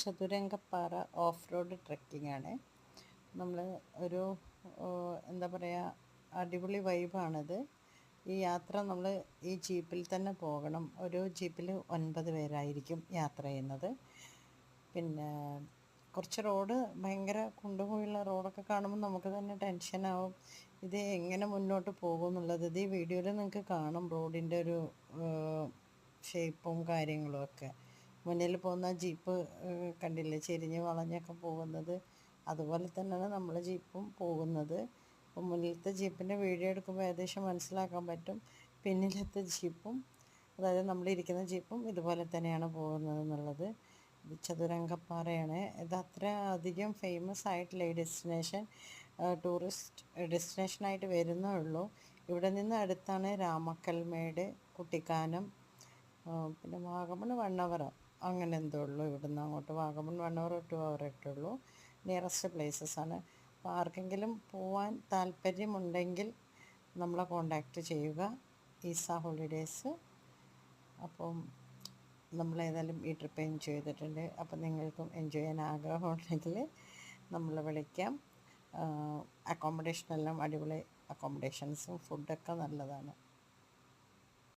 Chathurangappara off road trekking ആണ്. നമ്മൾ ഒരു എന്താ പറയുക, അടിപൊളി വൈബാണിത്. ഈ യാത്ര നമ്മൾ ഈ ജീപ്പിൽ തന്നെ പോകണം. ഒരു ജീപ്പിൽ 9 പേരായിരിക്കും യാത്ര ചെയ്യുന്നത്. പിന്നെ കുറച്ച് റോഡ് ഭയങ്കര കുണ്ടുപോയുള്ള റോഡൊക്കെ കാണുമ്പോൾ നമുക്ക് തന്നെ ടെൻഷനാവും, ഇത് എങ്ങനെ മുന്നോട്ട് പോകും എന്നുള്ളത്. ഇത് ഈ വീഡിയോയിൽ നിങ്ങൾക്ക് കാണും റോഡിൻ്റെ ഒരു ഷേപ്പും കാര്യങ്ങളും ഒക്കെ. മുന്നിൽ പോകുന്ന ജീപ്പ് കണ്ടില്ലേ, ചെരിഞ്ഞ് വളഞ്ഞൊക്കെ പോകുന്നത്. അതുപോലെ തന്നെയാണ് നമ്മളെ ജീപ്പും പോകുന്നത്. അപ്പോൾ മുന്നിലത്തെ ജീപ്പിൻ്റെ വീഡിയോ എടുക്കുമ്പോൾ ഏകദേശം മനസ്സിലാക്കാൻ പറ്റും പിന്നിലത്തെ ജീപ്പും, അതായത് നമ്മളിരിക്കുന്ന ജീപ്പും ഇതുപോലെ തന്നെയാണ് പോകുന്നത് എന്നുള്ളത്. ഇത് ചതുരംഗപ്പാറയാണ്. ഇത് അത്ര അധികം ഫേമസ് ആയിട്ടുള്ള ഈ ഡെസ്റ്റിനേഷൻ ടൂറിസ്റ്റ് ഡെസ്റ്റിനേഷനായിട്ട് വരുന്നേ ഉള്ളൂ. ഇവിടെ നിന്ന് അടുത്താണ് രാമക്കൽമേട്, കുട്ടിക്കാനം, പിന്നെ വാഗമൺ 1 hour അങ്ങനെ എന്തോ ഉള്ളൂ. ഇവിടുന്ന് അങ്ങോട്ട് വാഗമൺ 1 hour 2 hour ഒക്കെ ഉള്ളൂ. നിയറസ്റ്റ് പ്ലേസസ് ആണ്. അപ്പോൾ ആർക്കെങ്കിലും പോവാൻ താല്പര്യമുണ്ടെങ്കിൽ നമ്മളെ കോണ്ടാക്റ്റ് ചെയ്യുക, ഈസ ഹോളിഡേയ്സ്. അപ്പം നമ്മളേതായാലും ഈ ട്രിപ്പ് എൻജോയ് ചെയ്തിട്ടുണ്ട്. അപ്പം നിങ്ങൾക്കും എൻജോയ് ചെയ്യാൻ ആഗ്രഹമുണ്ടെങ്കിൽ നമ്മളെ വിളിക്കാം. അക്കോമഡേഷനെല്ലാം അടിപൊളി അക്കോമഡേഷൻസും ഫുഡൊക്കെ നല്ലതാണ്.